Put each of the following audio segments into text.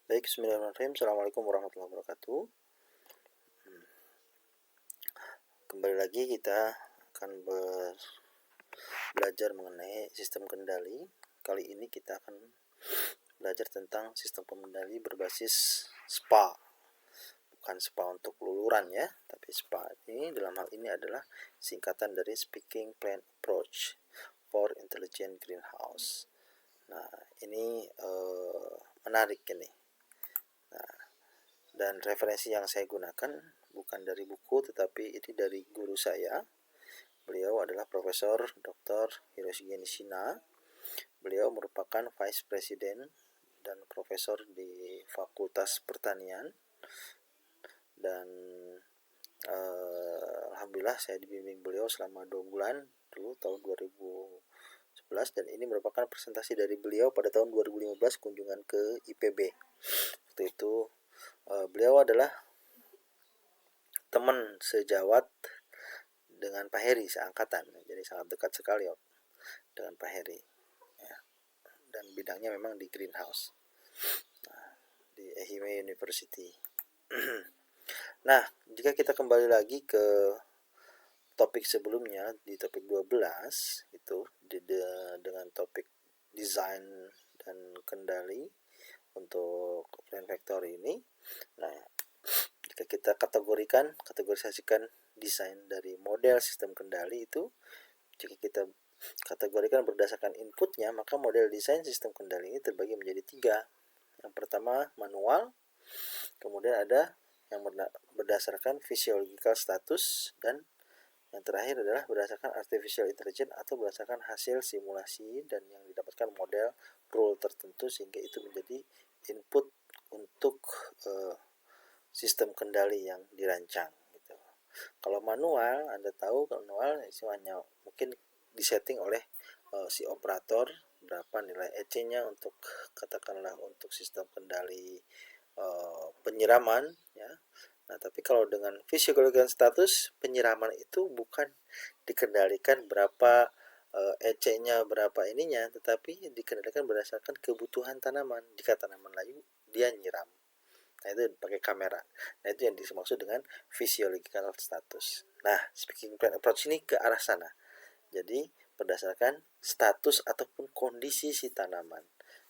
Baik, bismillahirrahmanirrahim. Assalamualaikum warahmatullahi wabarakatuh. Kembali lagi kita akan belajar mengenai sistem kendali. Kali ini kita akan belajar tentang sistem kendali berbasis SPA. Bukan SPA untuk luluran ya, tapi SPA ini dalam hal ini adalah singkatan dari Speaking Plan Approach for Intelligent Greenhouse. Nah, ini menarik ini. Nah, dan referensi yang saya gunakan bukan dari buku tetapi ini dari guru saya. Beliau adalah Profesor Dr. Hiroshige Nishina. Beliau merupakan Vice President dan Profesor di Fakultas Pertanian dan alhamdulillah saya dibimbing beliau selama 2 bulan dulu tahun 2011, dan ini merupakan presentasi dari beliau pada tahun 2015 kunjungan ke IPB. Waktu itu beliau adalah teman sejawat dengan Pak Heri seangkatan, jadi sangat dekat sekali dengan Pak Heri ya. Dan bidangnya memang di greenhouse di Ehime University. Nah, jika kita kembali lagi ke topik sebelumnya di topik 12 itu dengan topik desain dan kendali untuk plan factory ini. Nah, jika kita kategorisasikan desain dari model sistem kendali itu, jika kita kategorikan berdasarkan inputnya, maka model desain sistem kendali ini terbagi menjadi 3. Yang pertama manual, kemudian ada yang berdasarkan physiological status, dan yang terakhir adalah berdasarkan artificial intelligence atau berdasarkan hasil simulasi dan yang didapatkan model rule tertentu, sehingga itu menjadi input untuk sistem kendali yang dirancang gitu. Kalau manual, Anda tahu manual hanya mungkin disetting oleh si operator berapa nilai EC-nya untuk katakanlah untuk sistem kendali penyiraman ya. Nah, tapi kalau dengan physiological status, penyiraman itu bukan dikendalikan berapa EC-nya berapa ininya, tetapi dikendalikan berdasarkan kebutuhan tanaman. Jika tanaman layu, dia nyiram. Nah, itu pakai kamera. Nah, itu yang dimaksud dengan physiological status. Nah, speaking plan approach ini ke arah sana. Jadi, berdasarkan status ataupun kondisi si tanaman.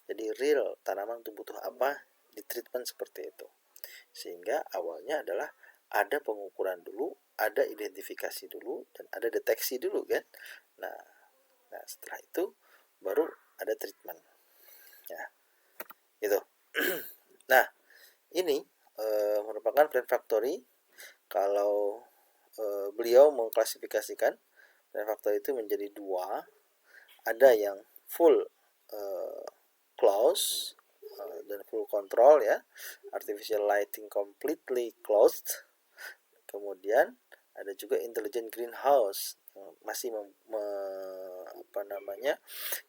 Jadi, real tanaman itu butuh apa, di treatment seperti itu. Sehingga awalnya adalah ada pengukuran dulu, ada identifikasi dulu, dan ada deteksi dulu kan. Nah setelah itu baru ada treatment. Ya, gitu. Nah, ini merupakan plan factory. Kalau beliau mengklasifikasikan plan factory itu menjadi 2. Ada yang full close dan full control ya, artificial lighting completely closed. Kemudian ada juga intelligent greenhouse yang masih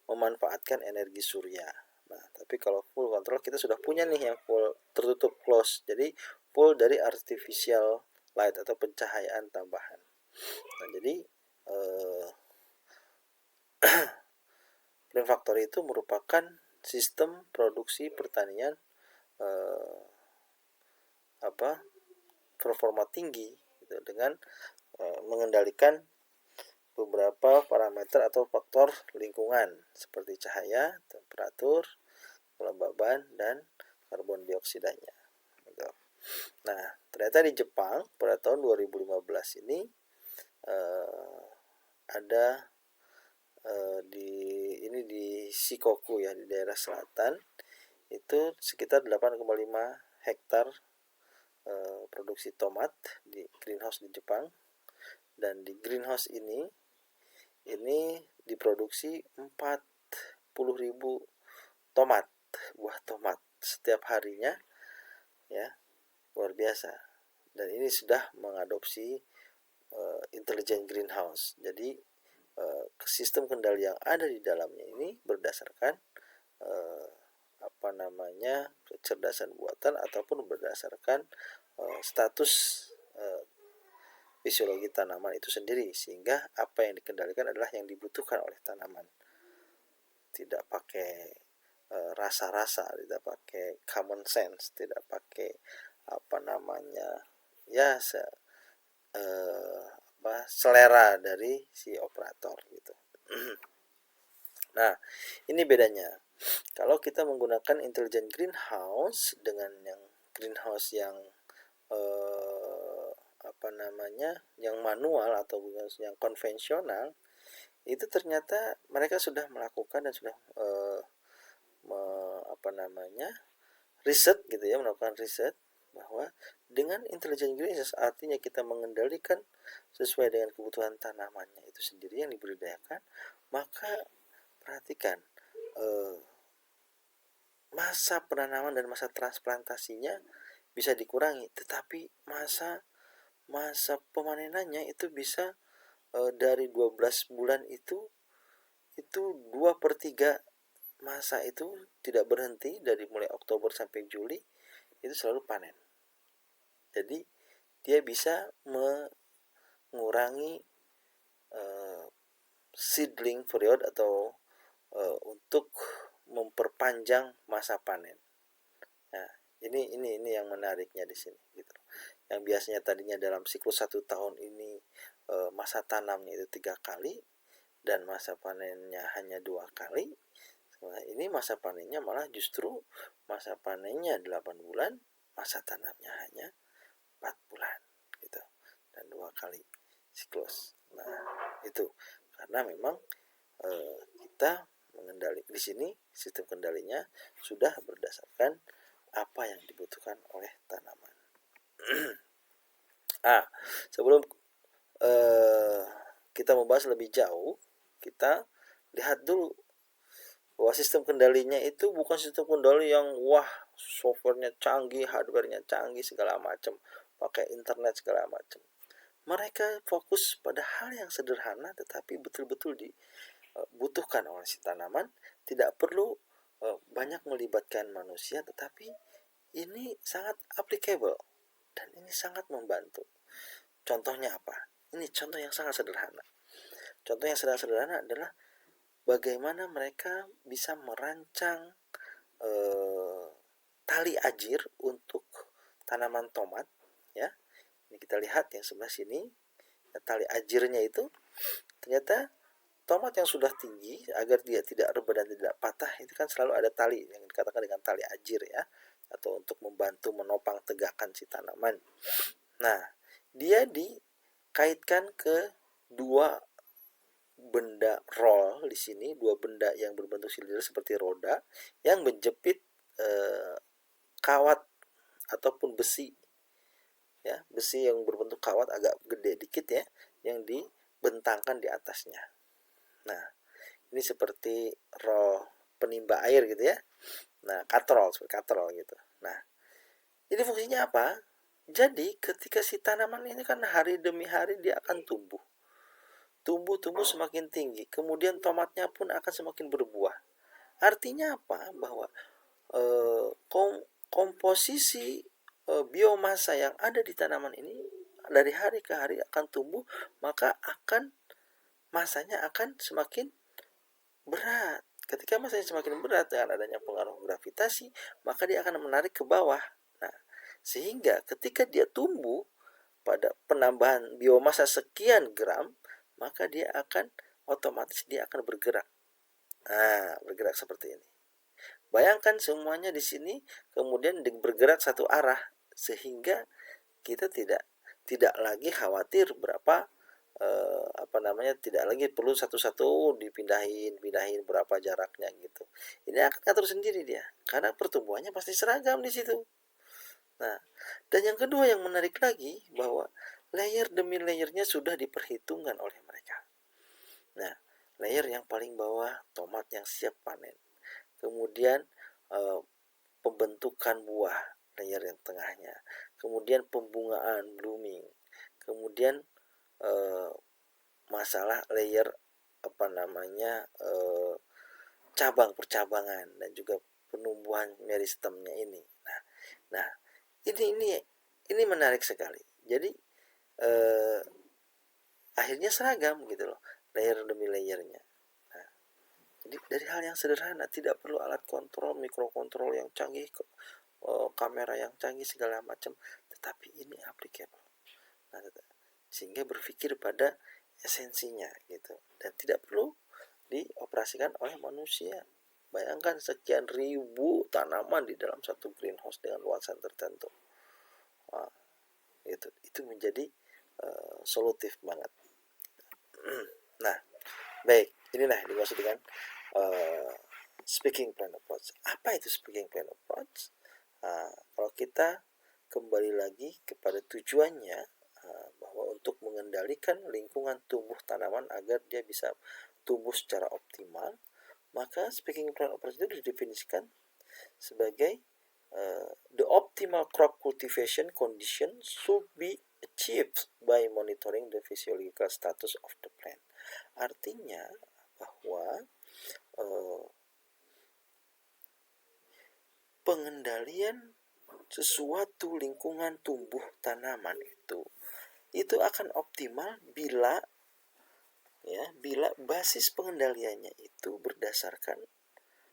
memanfaatkan energi surya. Nah, tapi kalau full control kita sudah punya nih yang full tertutup close. Jadi full dari artificial light atau pencahayaan tambahan. Nah, jadi plan factory itu merupakan sistem produksi pertanian performa tinggi gitu, dengan mengendalikan beberapa parameter atau faktor lingkungan seperti cahaya, temperatur, kelembaban, dan karbon dioksidanya. Gitu. Nah, ternyata di Jepang pada tahun 2015 ini ada di Shikoku ya, di daerah selatan itu sekitar 8,5 hektar produksi tomat di greenhouse di Jepang. Dan di greenhouse ini diproduksi 40.000 tomat, buah tomat setiap harinya ya, luar biasa. Dan ini sudah mengadopsi intelligent greenhouse. Jadi sistem kendali yang ada di dalamnya ini berdasarkan kecerdasan buatan ataupun berdasarkan status fisiologi tanaman itu sendiri, sehingga apa yang dikendalikan adalah yang dibutuhkan oleh tanaman. Tidak pakai rasa-rasa, tidak pakai common sense, tidak pakai apa namanya ya selera dari si operator gitu. Nah, ini bedanya. Kalau kita menggunakan intelligent greenhouse dengan yang greenhouse yang apa namanya, yang manual atau yang konvensional, itu ternyata mereka sudah melakukan dan sudah apa namanya, riset gitu ya, melakukan riset bahwa dengan intelligent greenhouse artinya kita mengendalikan sesuai dengan kebutuhan tanamannya itu sendiri yang dibudidayakan, maka perhatikan masa penanaman dan masa transplantasinya bisa dikurangi, tetapi masa pemanenannya itu bisa dari 12 bulan itu 2/3 masa itu tidak berhenti, dari mulai Oktober sampai Juli itu selalu panen. Jadi dia bisa mengurangi seedling period atau untuk memperpanjang masa panen. Nah, ini yang menariknya di sini gitu. Yang biasanya tadinya dalam siklus 1 tahun ini masa tanamnya itu 3 kali dan masa panennya hanya 2 kali. Nah, ini masa panennya malah justru masa panennya 8 bulan, masa tanamnya hanya 4 bulan gitu. Dan 2 kali siklus. Nah, itu karena memang kita mengendali di sini sistem kendalinya sudah berdasarkan apa yang dibutuhkan oleh tanaman. Sebelum kita membahas lebih jauh, kita lihat dulu bahwa sistem kendalinya itu bukan sistem kendali yang wah softwarenya canggih, hardwarenya canggih segala macam, pakai internet segala macam. Mereka fokus pada hal yang sederhana tetapi betul-betul dibutuhkan oleh si tanaman, tidak perlu banyak melibatkan manusia, tetapi ini sangat applicable dan ini sangat membantu. Contohnya apa? Ini contoh yang sangat sederhana. Contoh yang sangat sederhana adalah bagaimana mereka bisa merancang tali ajir untuk tanaman tomat ya. Ini kita lihat yang sebelah sini, tali ajirnya itu ternyata tomat yang sudah tinggi agar dia tidak rebah dan tidak patah itu kan selalu ada tali yang dikatakan dengan tali ajir ya, atau untuk membantu menopang tegakkan si tanaman. Nah, dia dikaitkan ke dua benda roll di sini, dua benda yang berbentuk silinder seperti roda yang menjepit kawat ataupun besi ya, besi yang berbentuk kawat agak gede dikit ya, yang dibentangkan di atasnya. Nah, ini seperti roll penimba air gitu ya. Nah, katrol, seperti katrol gitu. Nah, ini fungsinya apa? Jadi ketika si tanaman ini kan hari demi hari dia akan tumbuh semakin tinggi, kemudian tomatnya pun akan semakin berbuah. Artinya apa? Bahwa komposisi biomasa yang ada di tanaman ini dari hari ke hari akan tumbuh, maka masanya akan semakin berat. Ketika masanya semakin berat dengan adanya pengaruh gravitasi, maka dia akan menarik ke bawah. Nah, sehingga ketika dia tumbuh pada penambahan biomasa sekian gram, maka dia akan otomatis dia akan bergerak. Nah, bergerak seperti ini. Bayangkan semuanya di sini kemudian bergerak satu arah, sehingga kita tidak lagi khawatir berapa tidak lagi perlu satu-satu pindahin berapa jaraknya gitu. Ini akan atur sendiri dia karena pertumbuhannya pasti seragam di situ. Nah, dan yang kedua yang menarik lagi bahwa layer demi layernya sudah diperhitungkan oleh mereka. Nah, layer yang paling bawah tomat yang siap panen. Kemudian pembentukan buah, layer yang tengahnya. Kemudian pembungaan, blooming. Kemudian masalah layer cabang percabangan dan juga penumbuhan meristemnya ini. Nah, ini menarik sekali. Jadi akhirnya seragam gitu loh, layer demi layernya. Nah, Jadi dari hal yang sederhana, tidak perlu alat kontrol, mikrokontrol yang canggih, kamera yang canggih segala macam, tetapi ini applicable. Nah, sehingga berpikir pada esensinya gitu, dan tidak perlu dioperasikan oleh manusia. Bayangkan sekian ribu tanaman di dalam satu greenhouse dengan luasan tertentu. Nah, itu menjadi solutif banget. Nah, baik, inilah yang dimaksud dengan speaking plan approach. Apa itu speaking plan approach? Kalau kita kembali lagi kepada tujuannya, bahwa untuk mengendalikan lingkungan tumbuh tanaman agar dia bisa tumbuh secara optimal, maka speaking plan approach itu didefinisikan sebagai the optimal crop cultivation condition should be achieved by monitoring the physiological status of the plant. Artinya bahwa pengendalian sesuatu lingkungan tumbuh tanaman itu akan optimal bila basis pengendaliannya itu berdasarkan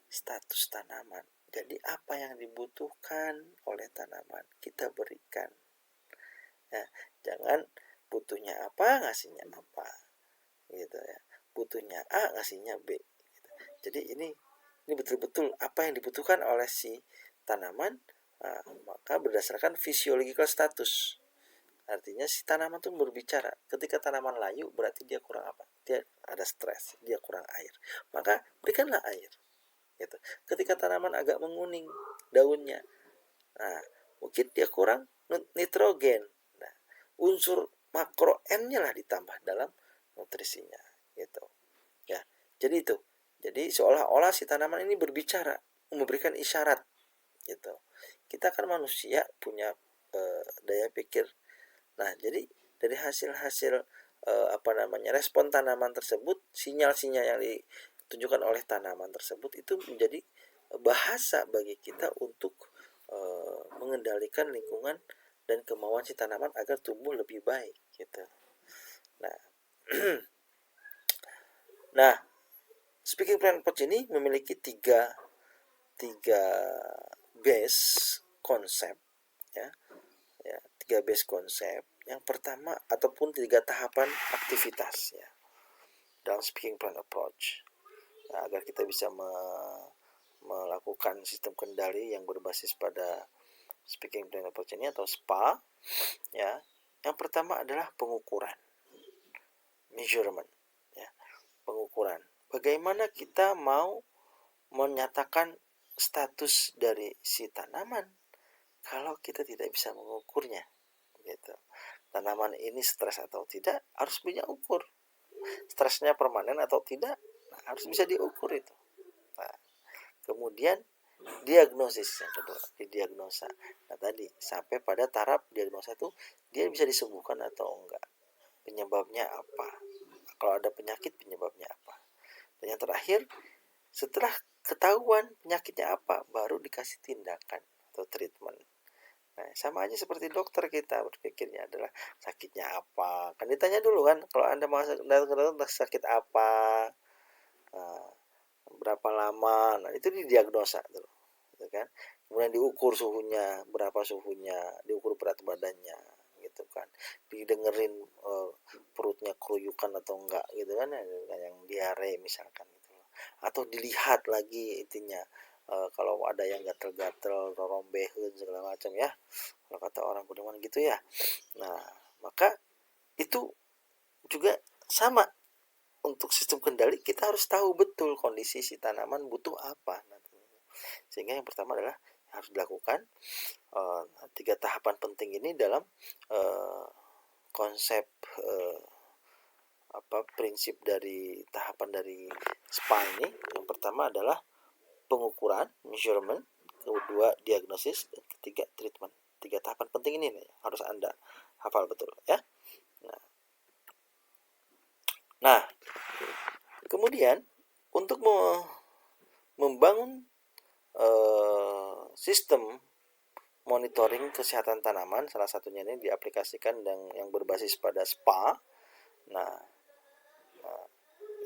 status tanaman. Jadi apa yang dibutuhkan oleh tanaman kita berikan. Nah, jangan butuhnya apa ngasihnya apa, gitu ya. Butuhnya A ngasihnya B. Gitu. Jadi ini betul-betul apa yang dibutuhkan oleh si tanaman, maka berdasarkan physiological status. Artinya si tanaman itu berbicara. Ketika tanaman layu berarti dia kurang apa? Dia ada stres, dia kurang air. Maka berikanlah air. Gitu. Ketika tanaman agak menguning daunnya, nah mungkin dia kurang nitrogen. Nah, unsur makro N-nya lah ditambah dalam nutrisinya. Gitu. Ya, jadi itu. Jadi seolah-olah si tanaman ini berbicara, memberikan isyarat. Gitu. Kita kan manusia punya daya pikir. Nah, jadi dari hasil-hasil respon tanaman tersebut, sinyal-sinyal yang ditunjukkan oleh tanaman tersebut itu menjadi bahasa bagi kita untuk mengendalikan lingkungan dan kemauan si tanaman agar tumbuh lebih baik gitu. Nah, nah, speaking plan approach ini memiliki tiga base konsep, ya, tiga base konsep. Yang pertama ataupun tiga tahapan aktivitas ya dalam speaking plan approach. Nah, agar kita bisa melakukan sistem kendali yang berbasis pada speaking plan approach ini atau SPA, ya. Yang pertama adalah pengukuran, measurement, ya, pengukuran. Bagaimana kita mau menyatakan status dari si tanaman kalau kita tidak bisa mengukurnya, gitu. Tanaman ini stres atau tidak harus punya ukur. Stresnya permanen atau tidak harus bisa diukur itu. Nah, kemudian diagnosis yang kedua, didiagnosa. Nah, tadi sampai pada taraf diagnosa itu dia bisa disembuhkan atau enggak, penyebabnya apa, kalau ada penyakit penyebabnya apa. Dan yang terakhir, setelah ketahuan penyakitnya apa, baru dikasih tindakan atau treatment. Nah, sama aja seperti dokter, kita berpikirnya adalah sakitnya apa. Kan ditanya dulu kan, kalau Anda mau datang ke dokter sakit apa, berapa lama, nah itu didiagnosa dulu, gitu kan. Kemudian diukur suhunya, berapa suhunya, diukur berat badannya, gitu kan. Didengerin perutnya keruyukan atau enggak, gitu kan, yang diare misalkan gitu. Atau dilihat lagi intinya, kalau ada yang gatel-gatel, rorombeheun segala macam ya, kalau kata orang Budaman gitu ya. Nah, maka itu juga sama. Untuk sistem kendali kita harus tahu betul kondisi si tanaman butuh apa nantinya. Sehingga yang pertama adalah harus dilakukan tiga tahapan penting ini dalam konsep prinsip dari tahapan dari SPA ini. Yang pertama adalah pengukuran, measurement, kedua diagnosis, dan ketiga treatment. Tiga tahapan penting ini nih, harus Anda hafal betul ya. Nah, kemudian untuk membangun sistem monitoring kesehatan tanaman, salah satunya ini diaplikasikan dan yang berbasis pada SPA. Nah,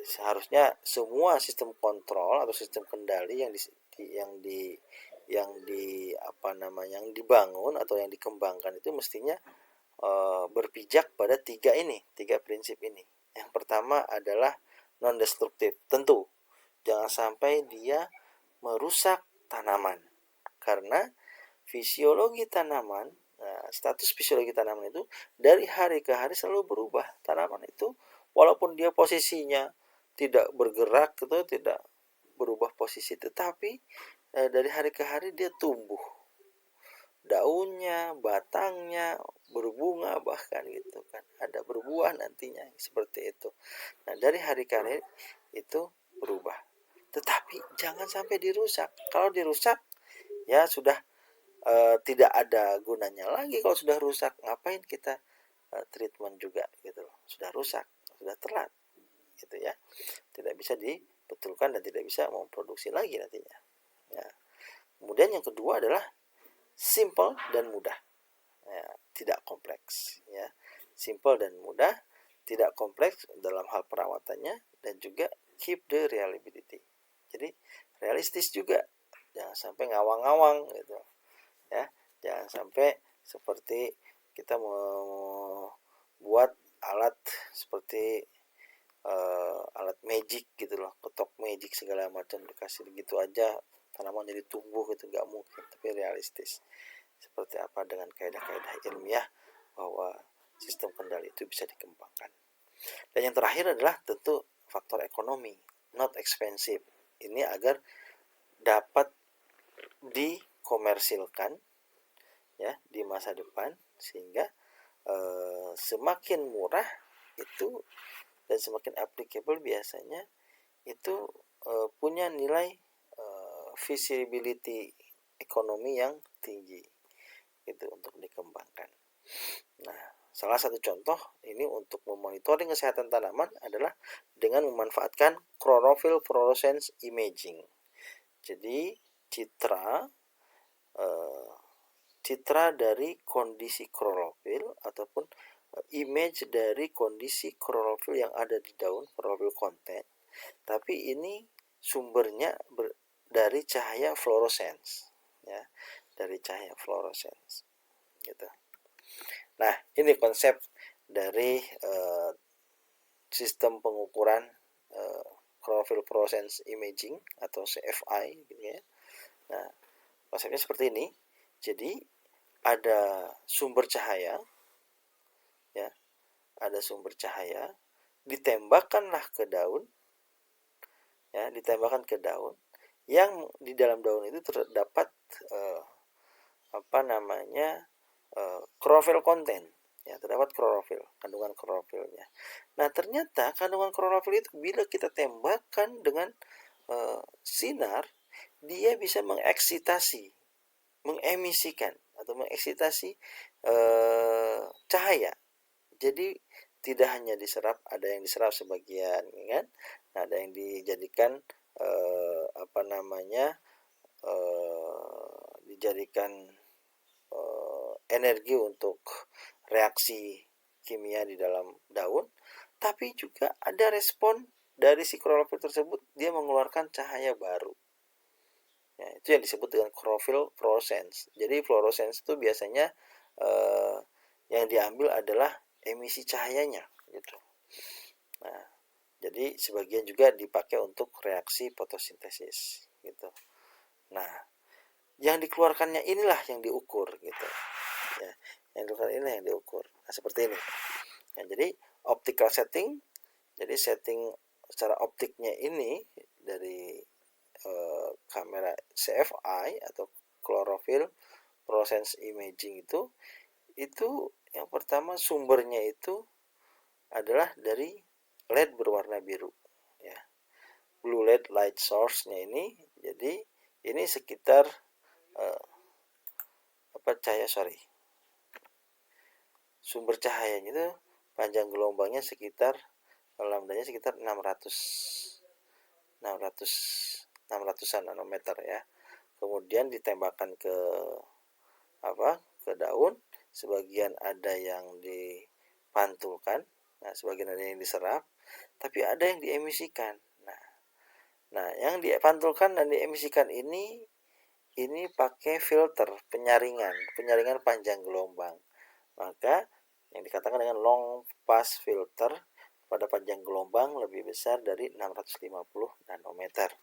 seharusnya semua sistem kontrol atau sistem kendali yang dibangun atau yang dikembangkan itu mestinya berpijak pada tiga prinsip ini. Yang pertama adalah non destruktif. Tentu jangan sampai dia merusak tanaman, karena status fisiologi tanaman itu dari hari ke hari selalu berubah. Tanaman itu walaupun dia posisinya tidak bergerak itu, tidak berubah posisi, tetapi dari hari ke hari dia tumbuh, daunnya, batangnya berbunga, bahkan gitu kan, ada berbuah nantinya, seperti itu. Nah, dari hari ke hari itu berubah, tetapi jangan sampai dirusak. Kalau dirusak ya sudah tidak ada gunanya lagi. Kalau sudah rusak, ngapain kita treatment juga gitu loh. Sudah rusak, sudah telat gitu ya, tidak bisa dibetulkan dan tidak bisa memproduksi lagi nantinya ya. Kemudian yang kedua adalah simple dan mudah ya, tidak kompleks ya. Simple dan mudah, tidak kompleks dalam hal perawatannya, dan juga keep the reliability. Jadi realistis juga, jangan sampai ngawang-ngawang gitu ya. Jangan sampai seperti kita mau buat alat seperti alat magic gitu loh, ketok magic segala macam, dikasih gitu aja tanaman jadi tumbuh, gitu nggak mungkin. Tapi realistis, seperti apa dengan kaidah-kaidah ilmiah bahwa sistem kendali itu bisa dikembangkan. Dan yang terakhir adalah tentu faktor ekonomi, not expensive. Ini agar dapat dikomersilkan ya di masa depan, sehingga semakin murah itu dan semakin applicable, biasanya itu punya nilai visibility ekonomi yang tinggi itu untuk dikembangkan. Nah, salah satu contoh ini untuk memonitoring kesehatan tanaman adalah dengan memanfaatkan chlorophyll fluorescence imaging. Jadi citra dari kondisi klorofil ataupun image dari kondisi klorofil yang ada di daun, chlorophyll content. Tapi ini sumbernya dari cahaya fluorescence ya, dari cahaya fluorescence gitu. Nah, ini konsep dari sistem pengukuran chlorophyll fluorescence imaging atau CFI gitu ya. Nah, konsepnya seperti ini. Jadi ada sumber cahaya ya, ada sumber cahaya, ditembakkanlah ke daun ya, ditembakkan ke daun, yang di dalam daun itu terdapat chlorophyll content ya, terdapat klorofil, kandungan klorofilnya. Nah, ternyata kandungan klorofil itu bila kita tembakkan dengan sinar, dia bisa mengemisikan atau mengeksitasi cahaya. Jadi tidak hanya diserap, ada yang diserap sebagian kan, ada yang dijadikan dijadikan energi untuk reaksi kimia di dalam daun, tapi juga ada respon dari si klorofil tersebut, dia mengeluarkan cahaya baru. Ya, itu yang disebut dengan chlorophyll fluorescence. Jadi fluorescence itu biasanya yang diambil adalah emisi cahayanya gitu. Nah, jadi sebagian juga dipakai untuk reaksi fotosintesis gitu. Nah, yang dikeluarkannya inilah yang diukur gitu. Ya, yang dikeluarkan inilah yang diukur. Nah, seperti ini. Nah, jadi optical setting, jadi setting secara optiknya ini dari kamera CFI atau chlorophyll fluorescence imaging itu yang pertama sumbernya itu adalah dari LED berwarna biru ya, blue LED light source-nya ini. Jadi ini sekitar sumber cahayanya itu panjang gelombangnya sekitar lambdanya sekitar 600-an nanometer ya. Kemudian ditembakkan ke daun, sebagian ada yang dipantulkan, nah sebagian ada yang diserap. tapi ada yang diemisikan. Nah, yang dipantulkan dan diemisikan ini pakai filter penyaringan panjang gelombang. Maka yang dikatakan dengan long pass filter pada panjang gelombang lebih besar dari 650 nanometer.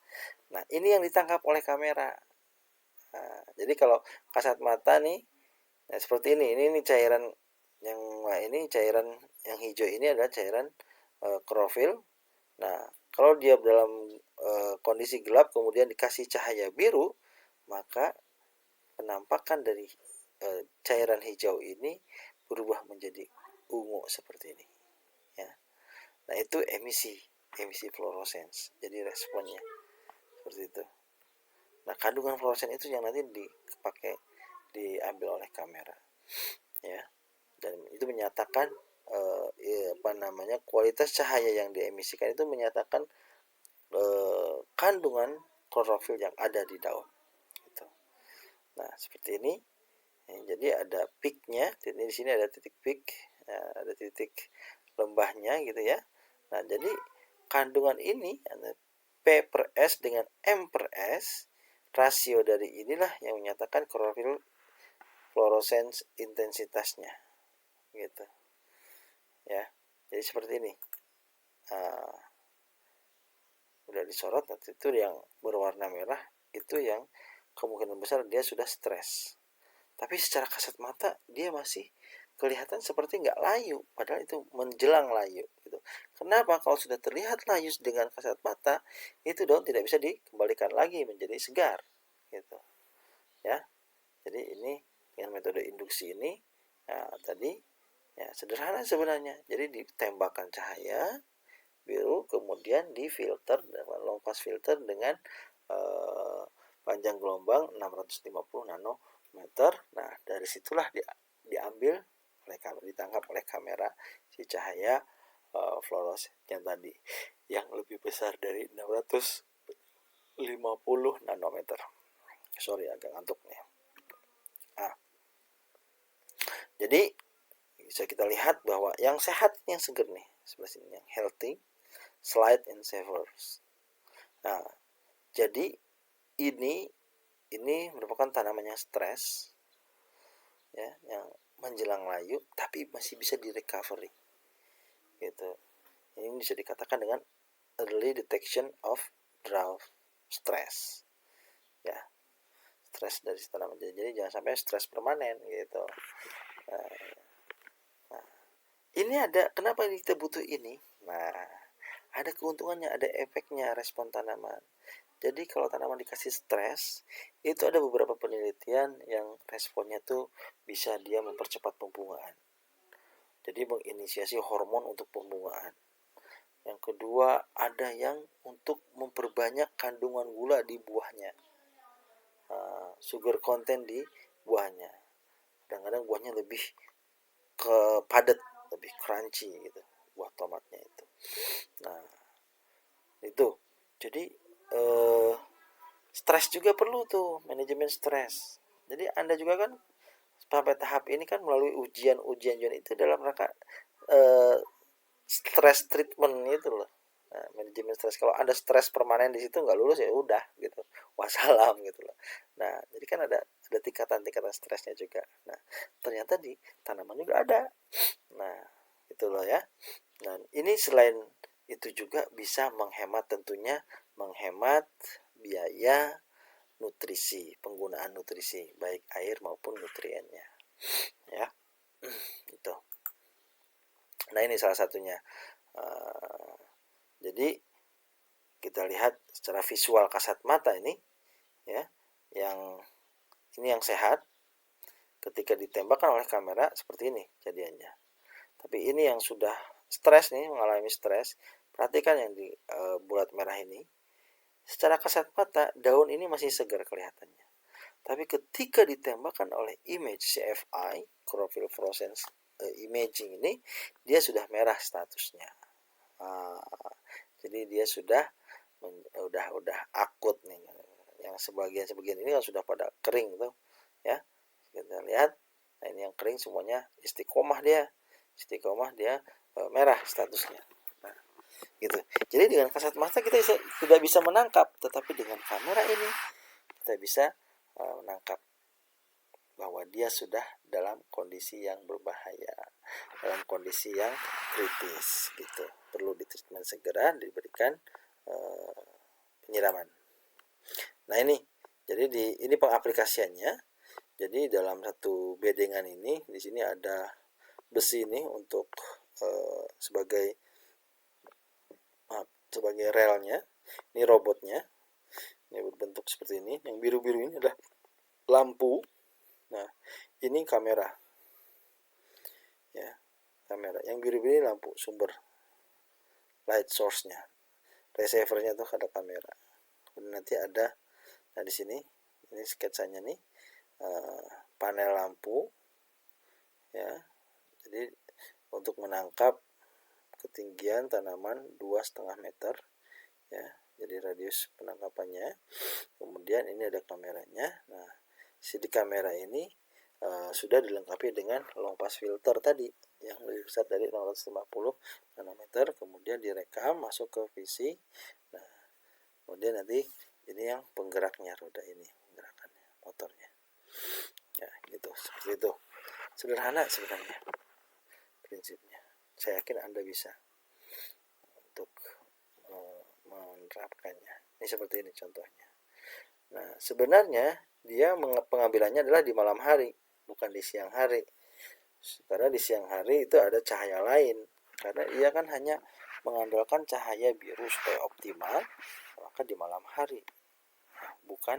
Nah, ini yang ditangkap oleh kamera. Nah, jadi kalau kasat mata nih, nah seperti ini cairan yang cairan yang hijau ini adalah cairan klorofil. Nah, kalau dia dalam kondisi gelap kemudian dikasih cahaya biru, maka penampakan dari cairan hijau ini berubah menjadi ungu seperti ini. Ya. Nah, itu emisi fluorescence. Jadi responnya seperti itu. Nah, kandungan fluoresen itu yang nanti diambil oleh kamera, ya. Dan itu menyatakan kualitas cahaya yang diemisikan itu menyatakan kandungan klorofil yang ada di daun. Gitu. Nah, seperti ini. Jadi ada peaknya, di sini ada titik peak, ada titik lembahnya gitu ya. Nah, jadi kandungan ini P per S dengan M per S, rasio dari inilah yang menyatakan klorofil fluorescence intensitasnya, gitu ya. Jadi seperti ini. Udah disorot, nanti itu yang berwarna merah itu yang kemungkinan besar dia sudah stres. Tapi secara kasat mata dia masih kelihatan seperti nggak layu, padahal itu menjelang layu gitu. Kenapa? Kalau sudah terlihat layu dengan kasat mata, itu daun tidak bisa dikembalikan lagi menjadi segar gitu ya. Jadi ini dengan metode induksi ini tadi ya sederhana sebenarnya. Jadi ditembakkan cahaya biru kemudian difilter dengan long pass filter dengan panjang gelombang 650 nanometer. Nah, dari situlah diambil oleh kamera, ditangkap oleh kamera si cahaya fluorescent yang tadi yang lebih besar dari 650 nanometer. Sorry, agak ngantuk nih. Jadi bisa kita lihat bahwa yang sehat yang seger nih sebelah sini, yang healthy slide and savors. Nah, jadi ini merupakan tanaman yang stres ya, yang menjelang layu tapi masih bisa direcovery gitu. Ini bisa dikatakan dengan early detection of drought stress ya, stres dari tanaman. Jadi jangan sampai stres permanen gitu. Nah, ini ada kenapa kita butuh ini. Nah, ada keuntungannya, ada efeknya respon tanaman. Jadi kalau tanaman dikasih stres, itu ada beberapa penelitian yang responnya tuh bisa dia mempercepat pembungaan. Jadi menginisiasi hormon untuk pembungaan. Yang kedua, ada yang untuk memperbanyak kandungan gula di buahnya, sugar content di buahnya. Kadang-kadang buahnya lebih padat, lebih crunchy gitu, buah tomatnya itu. Nah, itu. Jadi stres juga perlu tuh, manajemen stres. Jadi Anda juga kan sampai tahap ini kan melalui ujian itu dalam rangka stress treatment gitu loh. Nah, manajemen stres. Kalau ada stres permanen di situ nggak lulus ya udah gitu, wassalam gitu loh. Nah, jadi kan ada tingkatan stresnya juga. Nah, ternyata di tanaman juga ada. Nah, itu loh ya. Dan ini selain itu juga bisa tentunya menghemat biaya nutrisi, penggunaan nutrisi baik air maupun nutriennya ya. Itu. Nah, ini salah satunya. Jadi kita lihat secara visual kasat mata ini ya, yang sehat ketika ditembakkan oleh kamera seperti ini jadiannya. Tapi ini yang sudah stres nih, mengalami stres, perhatikan yang di bulat merah ini. Secara kasat mata daun ini masih segar kelihatannya. Tapi ketika ditembakkan oleh image CFI, chlorophyll fluorescence imaging ini, dia sudah merah statusnya. Jadi dia sudah akut nih. Yang sebagian ini kan sudah pada kering tuh, ya. Kita lihat, nah ini yang kering semuanya istiqomah dia merah statusnya. Nah, gitu. Jadi dengan kasat mata kita tidak bisa menangkap, tetapi dengan kamera ini kita bisa menangkap bahwa dia sudah dalam kondisi yang berbahaya, dalam kondisi yang kritis gitu. Perlu ditreatment segera, diberikan penyiraman. Nah ini, jadi ini pengaplikasiannya. Jadi dalam satu bedengan ini, di sini ada besi ini untuk sebagai relnya. Ini robotnya. Ini berbentuk seperti ini. Yang biru-biru ini adalah lampu. Nah, ini kamera. Ya, kamera. Yang biru-biru ini lampu sumber light source-nya. Receiver-nya tuh ada kamera. Kemudian nanti ada, nah di sini ini sketsanya nih, panel lampu ya. Jadi untuk menangkap ketinggian tanaman 2,5 meter ya, jadi radius penangkapannya. Kemudian ini ada kameranya. Nah, di kamera ini sudah dilengkapi dengan long pass filter tadi yang lebih besar dari 650 nanometer, kemudian direkam masuk ke VC. Nah, kemudian nanti ini yang penggeraknya, roda ini penggerakannya, motornya ya, gitu, seperti itu. Sederhana sebenarnya prinsipnya. Saya yakin Anda bisa untuk menerapkannya. Ini seperti ini contohnya. Nah, sebenarnya dia pengambilannya adalah di malam hari, bukan di siang hari. Karena di siang hari itu ada cahaya lain. Karena ia kan hanya mengandalkan cahaya biru supaya optimal, maka di malam hari, bukan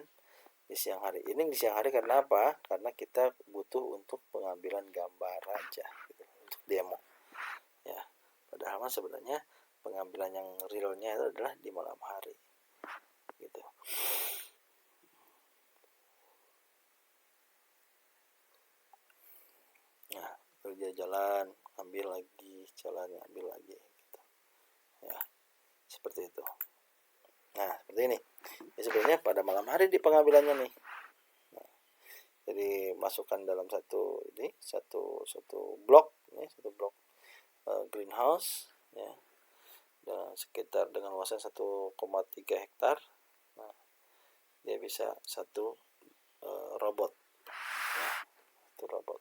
di siang hari. Ini di siang hari karena apa? Karena kita butuh untuk pengambilan gambar aja, gitu, untuk demo. Ya, padahal sebenarnya pengambilan yang realnya itu adalah di malam hari, gitu. Nah, kerja jalan, ambil lagi, jalan, ambil lagi, gitu. Ya, seperti itu. Nah, seperti ini. Ya, sebenarnya pada malam hari di pengambilannya nih. Nah, jadi masukkan dalam satu blok, ini satu blok greenhouse, ya, dan sekitar dengan luasan 1,3 hektar. Nah, dia bisa satu robot, ya, satu robot.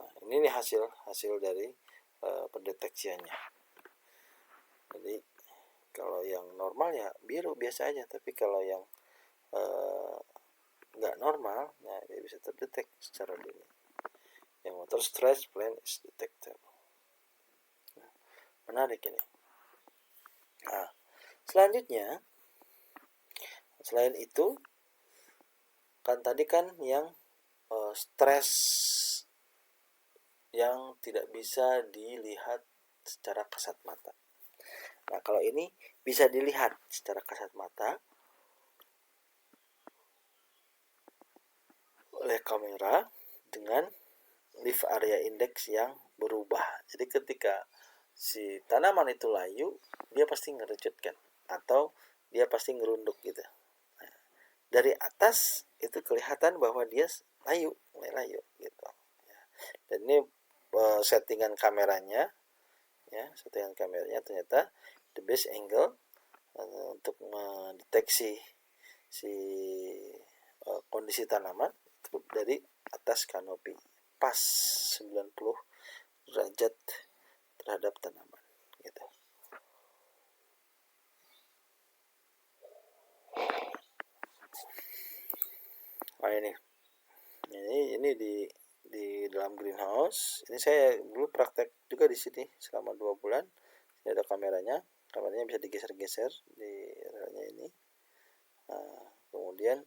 Nah, ini nih hasil dari pendeteksiannya. Jadi kalau yang normal ya biru biasa aja, tapi kalau yang nggak normal, nah dia bisa terdetek secara dini. Yang motor stress plan is detectable. Nah, menarik ini. Nah, selanjutnya, selain itu, kan tadi kan yang stres yang tidak bisa dilihat secara kasat mata. Nah, kalau ini bisa dilihat secara kasat mata oleh kamera dengan leaf area index yang berubah. Jadi ketika si tanaman itu layu, dia pasti ngerecut kan, atau dia pasti ngerunduk gitu. Nah, dari atas itu kelihatan bahwa dia mulai layu gitu. Dan ini settingan kameranya, ya, settingan kameranya ternyata the best angle untuk mendeteksi si kondisi tanaman itu dari atas kanopi, pas 90 derajat terhadap tanaman gitu. Nah, ini di dalam greenhouse. Ini saya dulu praktek juga di sini selama 2 bulan. Ini ada kameranya bisa digeser-geser di relnya ini. Nah, kemudian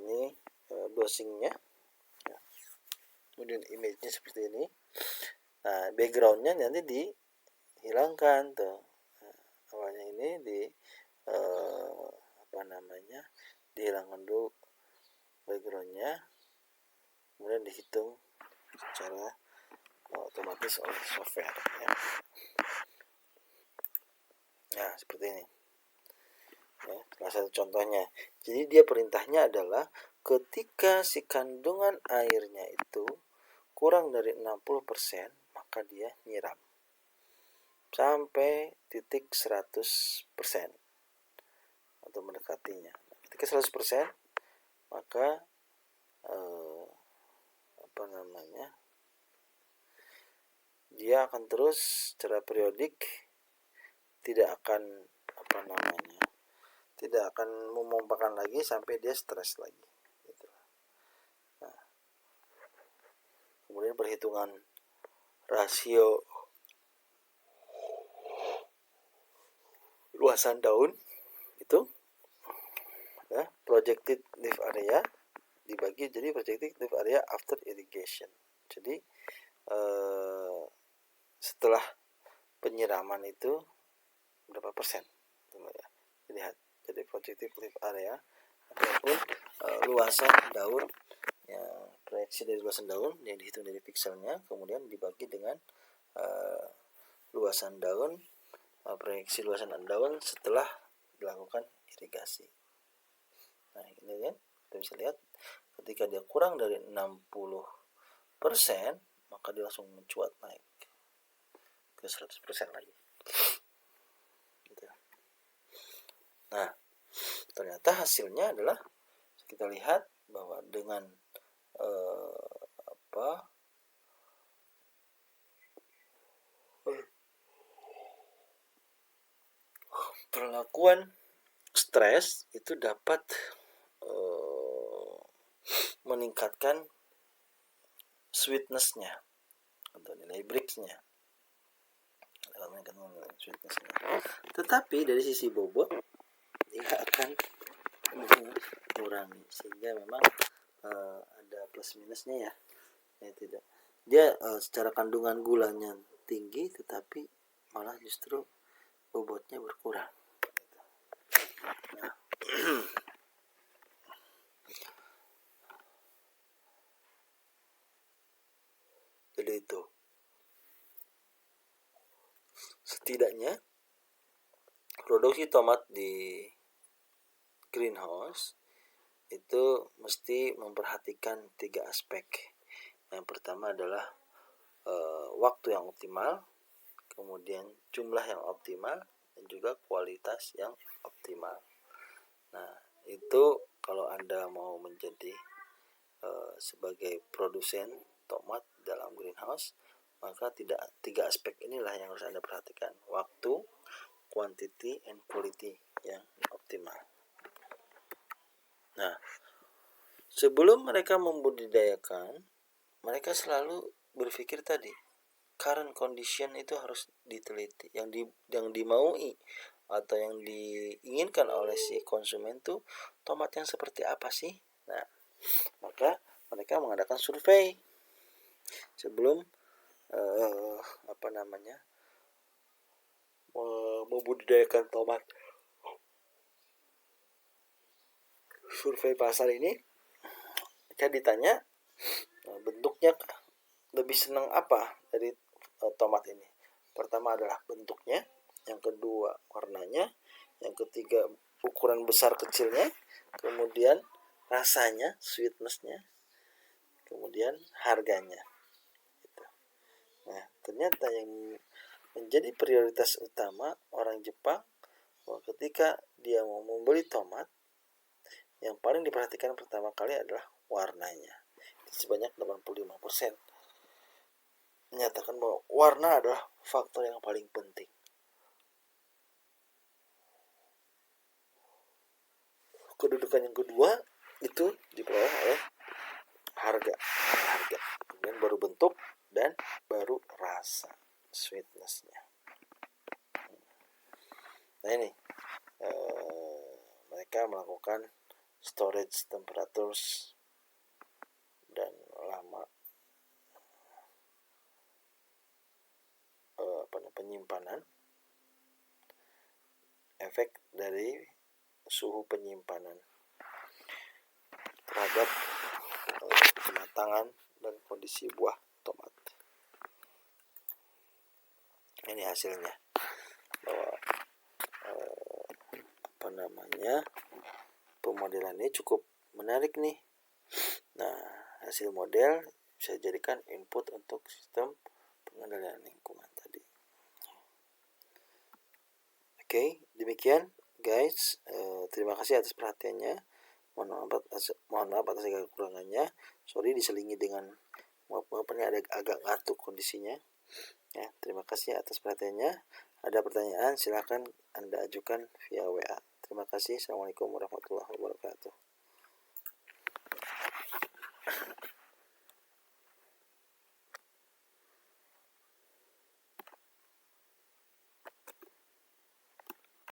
ini dosingnya, ya. Kemudian image-nya seperti ini. Nah, background-nya nanti dihilangkan tuh. Nah, awalnya ini dihilangkan dulu background-nya, kemudian dihitung secara otomatis oleh software, ya. Nah, seperti ini, ya, salah satu contohnya. Jadi dia perintahnya adalah ketika si kandungan airnya itu kurang dari 60%, maka dia nyiram. sampai titik 100% atau mendekatinya. Ketika 100%, maka dia akan terus secara periodik, tidak akan memompakan lagi sampai dia stres lagi gitu. Nah, kemudian perhitungan rasio luasan daun itu projected leaf area dibagi jadi projected leaf area after irrigation. Jadi setelah penyiraman itu berapa persen? Lihat, jadi projected leaf area ataupun luasan daun, ya, proyeksi dari luasan daun yang dihitung dari pikselnya, kemudian dibagi dengan luasan daun, proyeksi luasan daun setelah dilakukan irigasi. Nah, ini kan kita bisa lihat ketika dia kurang dari 60%, maka dia langsung mencuat naik ke 100% lagi. Nah, ternyata hasilnya adalah kita lihat bahwa dengan perlakuan stres itu dapat meningkatkan sweetness-nya atau nilai Brix-nya. Tetapi dari sisi bobot dia akan mengurangi, sehingga memang ada plus minusnya ya. Tidak, dia secara kandungan gulanya tinggi, tetapi malah justru bobotnya berkurang. Nah, jadi itu setidaknya produksi tomat di greenhouse itu mesti memperhatikan 3 aspek. Yang pertama adalah waktu yang optimal, kemudian jumlah yang optimal, dan juga kualitas yang optimal. Nah, itu kalau Anda mau menjadi sebagai produsen tomat dalam greenhouse, maka 3 aspek inilah yang harus Anda perhatikan: waktu, quantity, and quality yang optimal. Nah, sebelum mereka membudidayakan, mereka selalu berpikir tadi, current condition itu harus diteliti. Yang dimaui atau yang diinginkan oleh si konsumen tuh tomat yang seperti apa sih? Nah, maka mereka mengadakan survei sebelum membudidayakan tomat. Survei pasar ini kita ditanya bentuknya lebih senang apa dari tomat ini. Pertama adalah bentuknya, yang kedua warnanya, yang ketiga ukuran besar kecilnya, kemudian rasanya, sweetness-nya, kemudian harganya. Nah, ternyata yang menjadi prioritas utama orang Jepang bahwa ketika dia mau membeli tomat, yang paling diperhatikan pertama kali adalah warnanya. Sebanyak 85% menyatakan bahwa warna adalah faktor yang paling penting. Kedudukan yang kedua itu diperoleh oleh harga. Kemudian baru bentuk dan baru rasa, sweetness-nya. Nah, ini mereka melakukan storage temperatures dan lama penyimpanan, efek dari suhu penyimpanan terhadap kematangan dan kondisi buah tomat. Ini hasilnya bahwa pemodelan ini cukup menarik nih. Nah, hasil model bisa dijadikan input untuk sistem pengendalian lingkungan tadi. Oke, demikian guys. Terima kasih atas perhatiannya. Mohon maaf atas segala kekurangannya. Sorry diselingi dengan ini ada agak ngantuk kondisinya. Ya, terima kasih atas perhatiannya. Ada pertanyaan silakan Anda ajukan via WA. Terima kasih. Assalamualaikum warahmatullahi wabarakatuh.